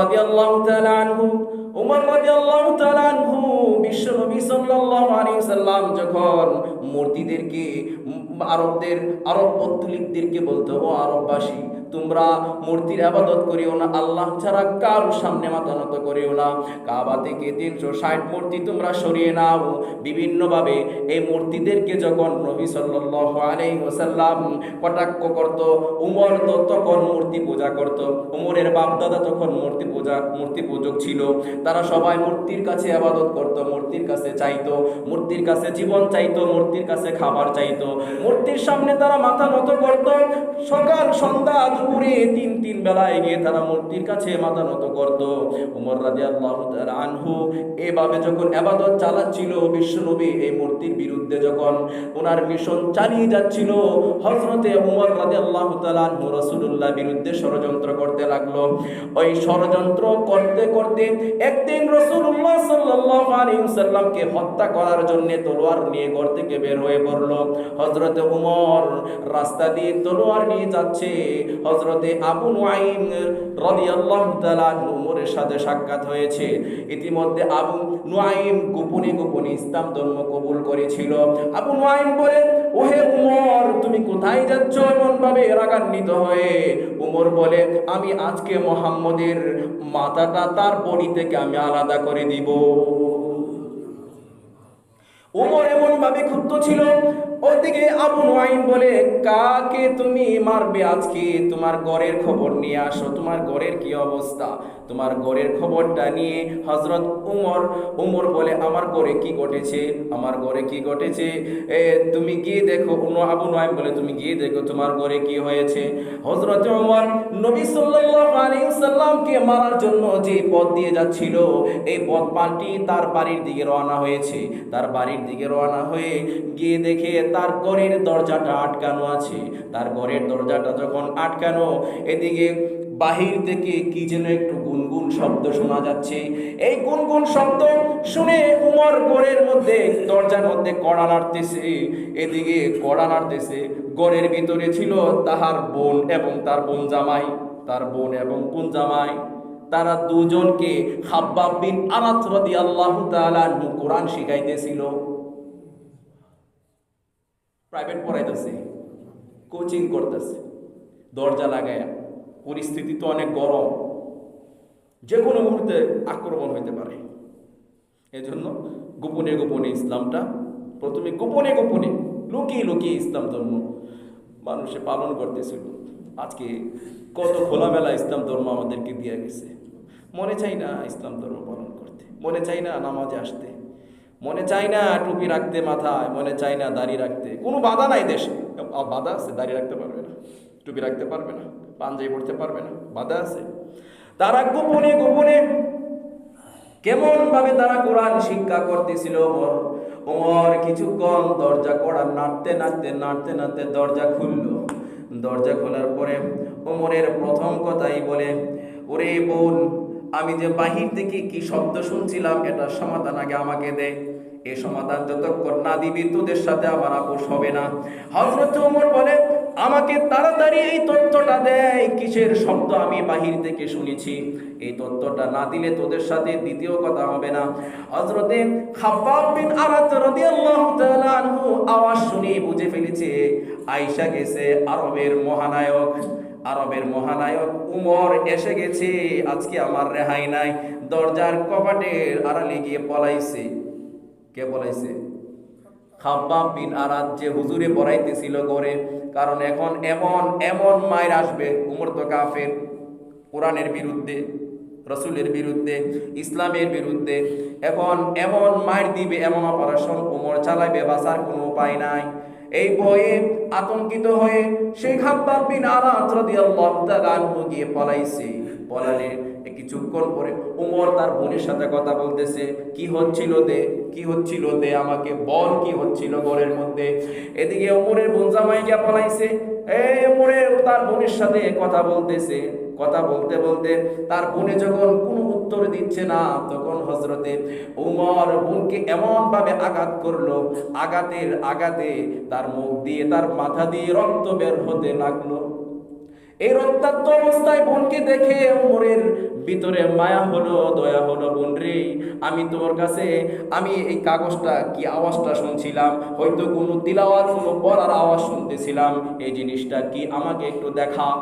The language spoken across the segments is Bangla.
রাদিয়াল্লাহু তাআলা আনহু, ওমর রাদিয়াল্লাহু তাআলা আনহু বিশ্বনবী সাল্লাল্লাহু আলাইহি সাল্লাম যখন মূর্তিদেরকে আরব পথলিকদেরকে বলতো, ও আরববাসী, তোমরা মূর্তির ইবাদত করিও না, আল্লাহ ছাড়া কারোর সামনে মাথা নত করিও না, কাবা থেকে 360 মূর্তি তোমরা সরিয়ে নাও। বিভিন্নভাবে এই মূর্তিদেরকে যখন নবী সাল্লাল্লাহু আলাইহি ওয়াসাল্লাম কটাক্ষ করত, উমর তো তখন মূর্তি পূজা করত। উমরের বাপ দাদা তখন মূর্তি পূজক ছিল। তারা সবাই মূর্তির কাছে ইবাদত করত, মূর্তির কাছে চাইতো, মূর্তির কাছে জীবন চাইতো, মূর্তির কাছে খাবার চাইতো, মূর্তির সামনে তারা মাথা নত করত। সকাল সন্ধ্যা দুপুরে তিন বেলায় গিয়ে তারা মূর্তির কাছে মাথা নত করত। উমর রাদিয়াল্লাহু তাআলা আনহু এভাবে যখন ইবাদত চালাচ্ছিল, বিশ্বনবী এই মূর্তির বিরুদ্ধে যখন ওনার মিশন চালিয়ে যাচ্ছিল, হযরতে উমর রাদিয়াল্লাহু তাআলা আনহু রাসূলুল্লাহর বিরুদ্ধে ষড়যন্ত্র করতে লাগলো। ওই ষড়যন্ত্র করতে করতে একদিন রাসূলুল্লাহ সাল্লাল্লাহু আলাইহি ওয়াসাল্লামকে হত্যা করার জন্য তলোয়ার নিয়ে ঘর থেকে বের হয়ে পড়ল। হযরতে উমর রাস্তা দিয়ে তলোয়ার নিয়ে যাচ্ছে। হযরতে আবু নুআইম রাদিয়াল্লাহু তাআলা উমরের সাথে সাক্ষাৎ হয়েছে। ইতিমধ্যে আবু নুআইম গোপনে গোপনে ইসলাম ধর্ম কবুল করেছিল। আবু নুআইম বলে, ওহে উমর, তুমি কোথায় যাচ্ছ এমন ভাবে রাগান্বিত হয়ে? উমর বলে, আমি আজকে মুহাম্মদের মাথাটা তার বডি থেকে আমি আলাদা করে দিব। উমর এমন ভাবে ক্ষুব্ধ ছিল। ওদিকে আবু নুআইম বলে, কাকে তুমি মারবে আজকে? তোমার ঘরের খবর নিয়ে আসো, তোমার ঘরের কি অবস্থা, তোমার ঘরের খবরটা নিয়ে হযরত উমর বলে, আমার ঘরে কি ঘটেছে, আমার ঘরে কি ঘটেছে, তুমি গিয়ে দেখো। আবু নুআইম বলে, তুমি গিয়ে দেখো তোমার ঘরে কি হয়েছে। হযরত উমর নবী সাল্লাল্লাহু আলাইহি ওয়াসাল্লামকে মারার জন্য যে পথ দিয়ে যাচ্ছিল, এই পথ পাল্টি তার বাড়ির দিকে রওনা হয়েছে। তার বাড়ির দিকে রওনা হয়ে গিয়ে দেখে তার ঘরের দরজাটা আটকানো আছে। তার ঘরের দরজাটা যখন আটকানো, এদিকে বাহির থেকে কি যেন একটু গুনগুন শব্দ শোনা যাচ্ছে। এই গুনগুন শব্দ শুনে উমর ঘরের মধ্যে, দরজার মধ্যে কড়া নাড়তেছে। এদিকে কড়া নাড়তেছে, ঘরের ভিতরে ছিল তাহার বোন এবং তার বোন জামাই। তার বোন এবং বোন জামাই তারা দুজনকে খাব্বাব বিন আরাত রাদিয়াল্লাহু তাআলা আনহু কোরআন শিখাইতেছিল। প্রাইভেট পড়াইতেছে, কোচিং করতেছে, দরজা লাগায়া। পরিস্থিতি তো অনেক গরম, যে কোনো মুহূর্তে আক্রমণ হইতে পারে। এজন্য গোপনে গোপনে ইসলামটা, প্রথমে গোপনে গোপনে লুকিয়ে লুকিয়ে ইসলাম ধর্ম মানুষে পালন করতেছিল। আজকে কত খোলামেলা ইসলাম ধর্ম আমাদেরকে দিয়ে গেছে। মনে চাই না ইসলাম ধর্ম পালন করতে, মনে চাই না নামাজে আসতে, মনে চাই না টুপি রাখতে মাথায়, মনে চাই না দাড়ি রাখতে। কোনো বাধা নাই দেশে। বাধা আছে, দাড়ি রাখতে পারবে না, টুপি রাখতে পারবে না, পাঞ্জাবি পড়তে পারবে না, বাধা আছে। তারা গোপনে গোপনে কেমন ভাবে তারা কোরআন শিক্ষা করতেছিল। ওমর কিছুক্ষণ দরজা কড়া নাড়তে নাড়তে নাড়তে নাড়তে দরজা খুললো। দরজা খোলার পরে ওমরের প্রথম কথাই বলে, ওরে বোন, আমি যে বাহির থেকে কি শব্দ শুনছিলাম, এটা সমাধান আগে আমাকে দে। এই সমাধান যতক্ষণ না দিবি, তোদের সাথে আমার আপোষ হবে না। হযরত ওমর বলে, আমাকে তাড়াতাড়ি এই তথ্যটা দেয়, কিসের শব্দ আমি বাহির থেকে শুনেছি। এই তথ্যটা না দিলে তোদের সাথে দ্বিতীয় কথা হবে না। হযরতে খাব্বাব বিন আরাত রাদিয়াল্লাহু তাআলা আনহু আওয়াজ শুনে বুঝে ফেলেছে আয়েশা গেছে, আরবের মহানায়ক উমর এসে গেছে, আজকে আমার রেহাই নাই। দরজার কপাটের আড়ালে গিয়ে পলাইছে। কে পলাইছে? খাব্বাব বিন আরাত, যে হুজুরে পড়াইতেছিল ঘরে। কারণ এখন এমন এমন মায়ের আসবে, উমর তো কাফের, কোরআনের বিরুদ্ধে, রসুলের বিরুদ্ধে, ইসলামের বিরুদ্ধে। এখন এমন মায়ের দিবে, এমন অপারেশন উমর চালাইবে, বাঁচার কোনো উপায় নাই। এই ভয়ে আতঙ্কিত হয়ে সেই খাব্বাব বিন আরাত রাদিয়াল্লাহু তাআলা আনহু গিয়ে পলাইছে। পলালে কিছুক্ষণ পরে উমর তার বোনের সাথে কথা বলতেছে, কি হচ্ছিল দে আমাকে বল, কি হচ্ছিল ঘরের মধ্যে। এদিকে উমরের বোন জামাই গিয়া পলাইছে। উমরের তার বোনের সাথে কথা বলতেছে। কথা বলতে বলতে তার বোনে যখন কোনো উত্তর দিচ্ছে না, তখন হযরতে উমর বোনকে এমন ভাবে আঘাত করলো, আঘাতে তার মুখ দিয়ে, তার মাথা দিয়ে রক্ত বের হতে লাগলো। এই রক্তাক্ত অবস্থায় বোনকে দেখে উমরের ভিতরে মায়া হলো, দয়া হলো, বোন রে আমি তোমার কাছে, আমি এই কাগজটা কি আওয়াজটা শুনছিলাম, হয়তো কোনো তিলাওয়াত কোনো পড়ার আওয়াজ শুনতেছিলাম, এই জিনিসটা কি আমাকে একটু দেখাও,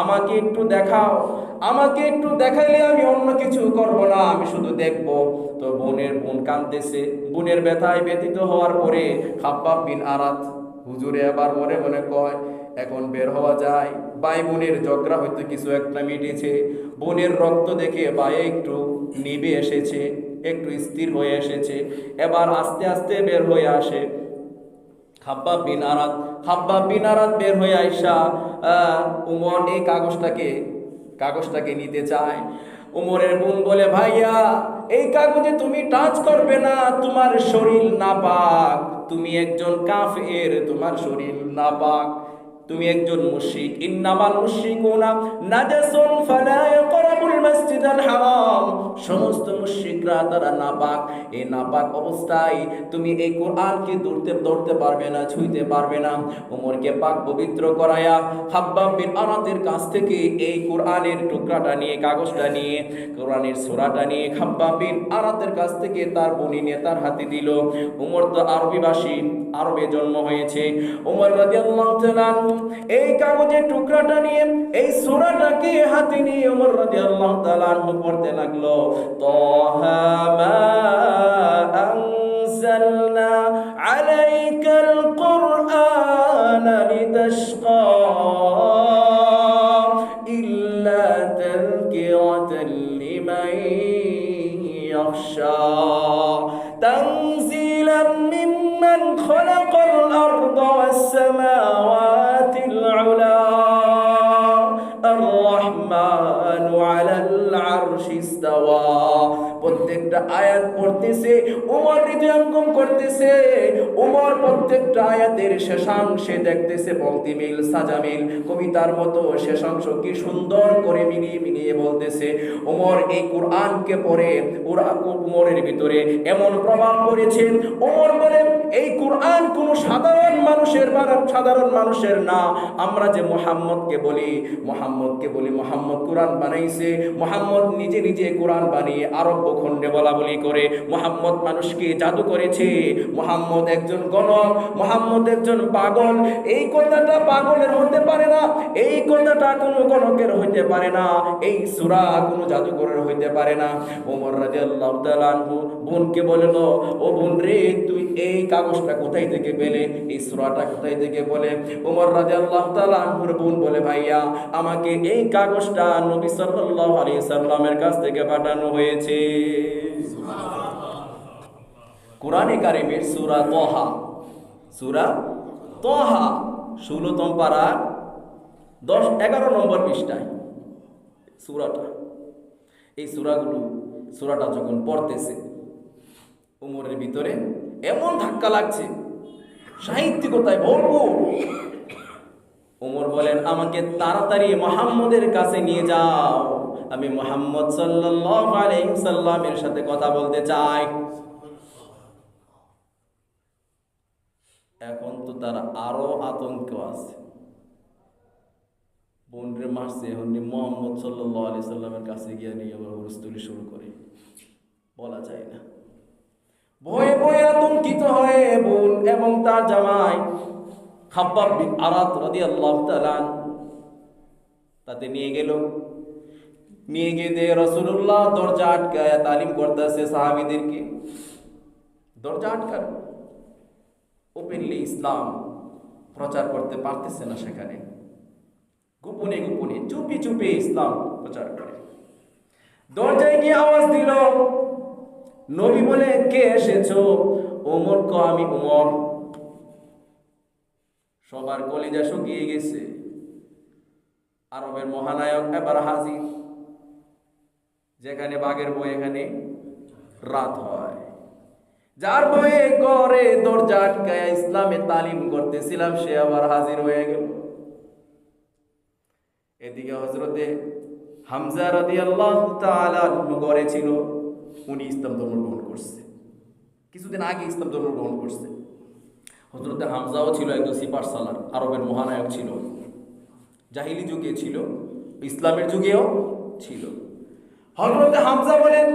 আমাকে একটু দেখাও, আমাকে একটু দেখাইলে আমি অন্য কিছু করব না, আমি শুধু দেখব। তো বোন কাঁদতেছে, বোনের ব্যথায় ব্যথিত হওয়ার পরে খাব্বাব বিন আরাত হুজুরে আবার মনে মনে কয় এখন বের হওয়া যায়। ভাই বোনের ঝগড়া হয়তো কিছু একটা মিটেছে, বোনের রক্ত দেখে ভাই একটু নিভে এসেছে, একটু স্থির হয়ে এসেছে, এবার আস্তে আস্তে বের হয়ে আসে খাব্বাব বিন আরাত বের হয়ে আইসা উমর এই কাগজটাকে নিতে চায়। উমরের বোন বলে ভাইয়া এই কাগজে তুমি টাচ করবে না, তোমার শরীর নাপাক, তুমি একজন কাফের, তোমার শরীর নাপাক, তুমি একজন মুশরিক। ইন্নামাল মুশরিকুনা নাজাসুন ফালা ইয়াকরাবুল মাসজিদাল হারাম, সমস্ত মুশরিকরা তারা নাপাক, এই নাপাক অবস্থায় তুমি এই কোরআনকে ধরতে পারবে না, ছুঁইতে পারবে না। ওমরকে পাক পবিত্র করায়া খাব্বাব বিন আরাতের কাছ থেকে এই কোরআনের টুকরাটা নিয়ে, কাগজটা নিয়ে, কোরআনের সূরাটা নিয়ে খাব্বাব বিন আরাতের কাছ থেকে তার বোন নিয়ে তার হাতে দিল। ওমর তো আরবি ভাষী, আরবে জন্ম হয়েছে। ওমর রাদিয়াল্লাহু তাআলা এই কাগজের টুকরাটা নিয়ে, এই সূরাটাকে হাতে নিয়ে ওমর রাদিয়াল্লাহু তাআলা পড়তে লাগলো, তাহা মা আনজালনা আলাইকাল কুরআনা লিতাশকা ইল্লা তাযকিরাতান লিমান ইয়াখশা তানজিলাম মিম্মান খালাকাল আরদা ওয়াস সামাওয়াতিল উলা আর-রাহমানু আলাল আরশি ইস্তাওয়া। প্রত্যেকটা আয়াত পড়তেছে, ওমর হৃদয়ঙ্গম করতেছে, ওমর প্রত্যেকটা আয়াতের শেষাংশে দেখতেছে পংক্তি মিল, সাজা মিল, কবিতার মতো শেষাংশ কি সুন্দর করে মিলিয়ে বলতেছে। ওমর এই কোরআনকে পড়ে ওমরের ভিতরে এমন প্রভাব পড়েছে, ওমর বলে এই কোরআন কোনো সাধারণ মানুষের না। আমরা যে মুহাম্মদকে বলি মুহাম্মদ কোরআন বানাইছে, মুহাম্মদ নিজে কোরআন বানিয়ে আরব ভূখণ্ডে বলা বলি করে মুহাম্মদ মানুষকে জাদু করেছে, মুহাম্মদ একজন গণক, মুহাম্মদ একজন পাগল। এই কথাটা পাগলের হতে পারে না, এই কথাটা কোনো গণকের হইতে পারে না, এই সূরা কোনো জাদুকরের হইতে পারে না। ওমর রাদিয়াল্লাহু তাআলা আনহু বোনকে বলল, ও বোন রে তুই এই কাগজটা কোথায় থেকে পেলে, এই সূরাটা কোথায় থেকে বলে। ওমর রাদিয়াল্লাহু তাআলা আনহুর বোন বলে ভাইয়া আমাকে এই কাগজটা নবী সাল্লাল্লাহু আলাইহি সাল্লামের কাছ থেকে পাঠানো হয়েছে। কোরআনে কারিমের সূরা তাহা 16তম পারা 11 নম্বর পৃষ্ঠায় সূরাটা। এই সূরাটা যখন পড়তেছে উমরের ভিতরে এমন ধাক্কা লাগছে, সাহিত্যিকতায় ভরপুর। উমর বলেন আমাকে তাড়াতাড়ি মুহাম্মদের কাছে নিয়ে যাও, আমি মুহাম্মদ সাল্লাল্লাহু আলাইহি সাল্লামের সাথে কথা বলতে চাই। এখন তো তার আরো আতঙ্ক আছে, বোনরে মারছে, এখন মুহাম্মদ সাল্লাল্লাহু আলাইহি সাল্লামের কাছে গিয়ে নিয়ে আবার হুলস্থুল শুরু করে, বলা যায় না। ভয়ে আতঙ্কিত হয়ে বোন এবং তার জামাই খাব্বাব বিন আরাত রাদিয়াল্লাহু তাআলা তাতে নিয়ে গিয়ে রাসূলুল্লাহ দরজা আটকায়া তালিম করতেছে সাহাবীদেরকে, দরজা আটকানো, ওপেনলি ইসলাম প্রচার করতে পারতেছে না, সেখানে গোপনে চুপি ইসলাম প্রচার করে। দরজায় গিয়ে আওয়াজ দিল, নবী বলে কে এসেছো? ওমর কো আমি ওমর। সবার কলিজা শুকিয়ে গেছে, আরবের মহানায়ক এবার হাজির। যেখানে বাঘের বই এখানে রাত হয়, যার বয়ে করে দরজা আটকায় ইসলামে তালিম করতেছিলাম সে আবার হাজির হয়ে গেল। এদিকে হযরতে হামজা রাদিয়াল্লাহু তাআলা ঘরে ছিল, উনি ইসলাম ধর্ম গ্রহণ করছে, কিছুদিন আগে ইসলাম ধর্ম গ্রহণ করছে। হযরতে হামজাও ছিল একজন সিপার সালার, আরবের মহানায়ক ছিল, জাহিলি যুগে ছিল, ইসলামের যুগেও ছিল। হযরত হামজা বলেন,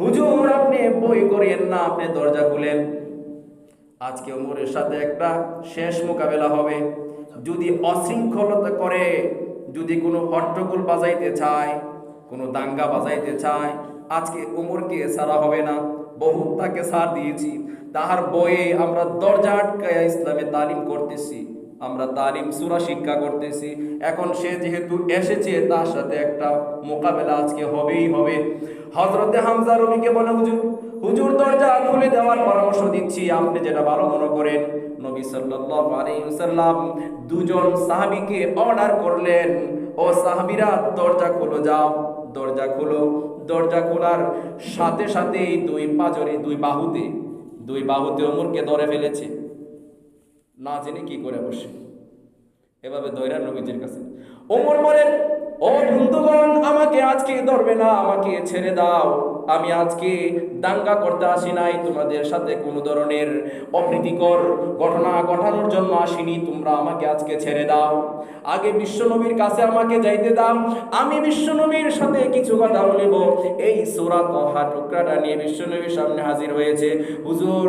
হুজুর আপনি বই করিয়েন না, আপনি দরজা খুলেন। আজকে ওমরের সাথে একটা শেষ মোকাবেলা হবে। যদি অশৃঙ্খলতা করে, যদি কোনো হট্টগোল বাজাইতে চায়, কোনো দাঙ্গা বাজাইতে চায়, আজকে ওমরকে ছাড়া হবে না। বহুত তাকে ছাড় দিয়েছি, তাহার বইয়ে আমরা দরজা আটকায় ইসলামে তালিম করতেছি, আমরা তালিম সূরা শিক্ষা করতেছি। এখন সে যেহেতু এসেছে, তার সাথে একটা মোকাবেলা আজকে হবেই হবে। হযরতে হামজা নবীকে বলে, হুজুর হুজুর দরজা খুলে দেওয়ার পরামর্শ দিচ্ছি, আপনি যেটা ভালো মনে করেন। নবী সাল্লাল্লাহু আলাইহি ওয়াসাল্লাম দুজন সাহাবীকে অর্ডার করলেন, ও সাহাবীরা দরজা খুলে যাও, দরজা খুলো। দরজা খোলার সাথে সাথেই দুই পাজরে, দুই বাহুতে ওমরকে ধরে ফেলেছে। না জেনে কি করে বসে এভাবে দয়রা নবীজির কাছে। ওমর বলেন, ও বন্ধুগণ, আমাকে আজকে ধরবে না, আমাকে ছেড়ে দাও। আমি আজকে দাঙ্গা করতে আসি নাই, তোমাদের সাথে কোনো ধরনের অপ্রীতিকর ঘটনা ঘটানোর জন্য আসিনি। তোমরা আমাকে আজকে ছেড়ে দাও, আগে বিশ্বনবীর কাছে আমাকে যাইতে দাও, আমি বিশ্বনবীর সাথে কিছু কথা বলিব। এই সূরা তাহা টুকরাটা নিয়ে বিশ্বনবীর সামনে হাজির হয়েছে। হুজুর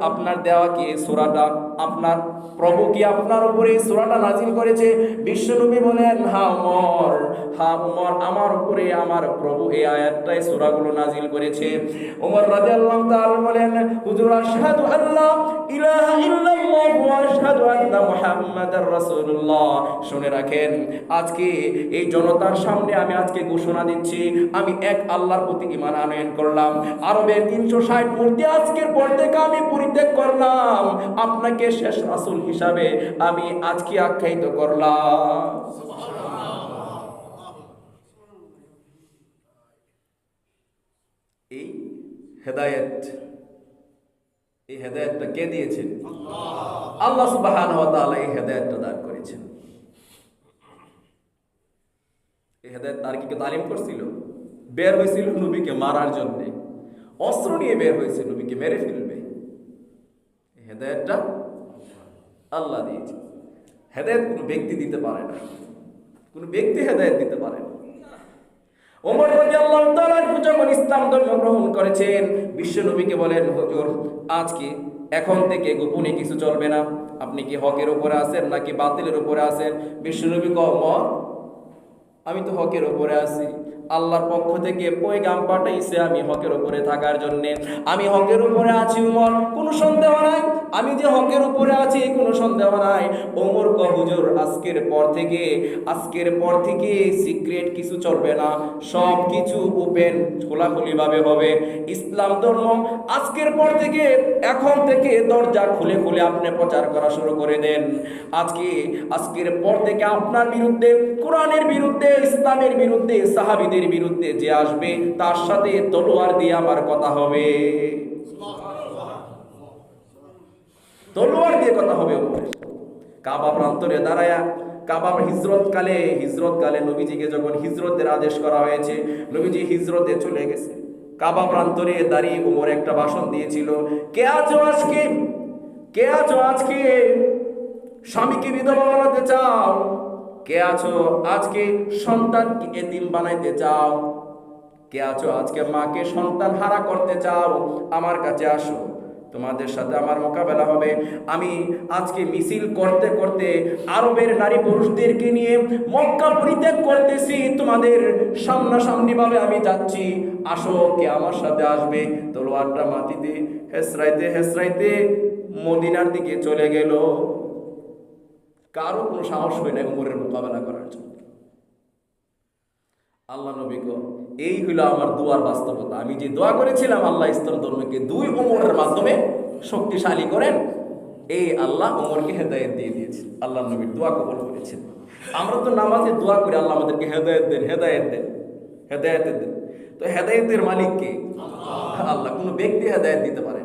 আপনার দেওয়া কি এই সূরাটা? আপনার প্রভু কি আপনার উপরে এই সূরাটা নাজিল করেছে? বিশ্বনবী বলেন, হ্যাঁ ওমর, আমার উপরে আমার প্রভু এই আয়াতটাই সূরাগুলো নাজিল করেছে। ওমর রাদিয়াল্লাহু তাআলা বলেন, হুজুর আশহাদু আল্লা ইলাহা ইল্লাল্লাহ ওয়া আশহাদু আন্না মুহাম্মাদার রাসূলুল্লাহ। শুনে রাখেন, আজকে এই জনতার সামনে আমি আজকে ঘোষণা দিচ্ছি, আমি এক আল্লাহর প্রতি ঈমান আনয়ন করলাম। আরবের 360 মূর্তি আজকের পর থেকে আমি পরিত্যাগ করলাম। আপনাকে শেষ রাসূল হিসাবে আমি আজকে আখ্যায়িত করলাম। এই হেদায়েত, এই হেদায়েতটা কে দিয়েছেন? আল্লাহ সুবহানাহু ওয়া তাআলা এই হেদায়েতটা দান করেছেন। এই হেদায়েত তার কি তালিম করছিল? বের হয়েছিল নবীকে মারার জন্য, অস্ত্র নিয়ে বের হয়েছে, নবীকে মেরে ফেলবে। এই হেদায়েতটা আল্লাহ দিয়েছে। হেদায়েত কোনো ব্যক্তি দিতে পারে না, কোনো ব্যক্তি হেদায়েত দিতে পারে না। ওমর রাদিয়াল্লাহু তাআলা যখন ইসলাম ধর্ম গ্রহণ করেছেন, বিশ্ব নবীকে বলেন, হুজুর আজকে এখন থেকে গোপনে কিছু চলবে না। আপনি কি হকের উপরে আছেন নাকি বাতিলের উপরে আছেন? বিশ্ব নবী কয়, ওমর আমি তো হকের উপরে আছি। আল্লাহর পক্ষ থেকে পয়গাম পাঠাইছে আমি হকের উপরে থাকার জন্য। আমি হকের উপরে আছি ওমর, কোনো সন্দেহ নাই। আমি যে হকের উপরে আছি কোনো সন্দেহ নাই। ওমর কয়, হুজুর আজকের পর থেকে সিক্রেট কিছু চলবে না, সব কিছু ওপেন খোলাখুলি ভাবে হবে। ইসলাম ধর্ম আজকের পর থেকে, এখন থেকে দরজা খুলে খুলে আপনি প্রচার করা শুরু করে দেন। আজকের পর থেকে আপনার বিরুদ্ধে, কোরআনের বিরুদ্ধে, ইসলামের বিরুদ্ধে, সাহাবীদের বিরুদ্ধে যে আসবে তার সাথে তলোয়ার দিয়ে আমার কথা হবে, তলোয়ার দিয়ে কথা হবে। কাবা প্রান্তরে দাঁড়ায়া, কাবা হিজরতকালে নবীজিকে যখন হিজরতের আদেশ করা হয়েছে, নবীজি হিজরতে চলে গেছে। কাবা প্রান্তরে দাঁড়িয়ে ওমর একটা ভাষণ দিয়েছিল, কে আছো আজকে স্বামীকে বিধবা বানাতে চাও? কে আছো আজকে সন্তানকে এতিম বানাইতে চাও? কে আছো আজকে মাকে সন্তান হারা করতে চাও? আমার কাছে আসো, তোমাদের সাথে আমার মোকাবেলা হবে। আমি আজকে মিছিল করতে করতে আরবের নারী পুরুষদেরকে নিয়ে মক্কা পরিত্যাগ করতেছি, তোমাদের সামনাসামনি ভাবে আমি যাচ্ছি, আসো, কে আমার সাথে আসবে? তলোয়ারটা মাটিতে হেসরাইতে মদিনার দিকে চলে গেল। কারো কোনো সাহস হয় না উমরের মোকাবেলা করার জন্য। আল্লাহ নবী কো, এই হইল আমার দোয়ার বাস্তবতা। আমি যে দোয়া করেছিলাম আল্লাহ ইসলাম ধর্মকে 2 উমরের মাধ্যমে শক্তিশালী করেন, এই আল্লাহ উমরকে হেদায়েত দিয়ে দিয়েছেন। আল্লাহ নবীর দোয়া কবুল করেছেন। আমরা তো নামাজে দোয়া করি, আল্লাহ আমাদেরকে হেদায়েত দেন। তো হেদায়েতের মালিক কে? আল্লাহ। কোনো ব্যক্তি হেদায়েত দিতে পারে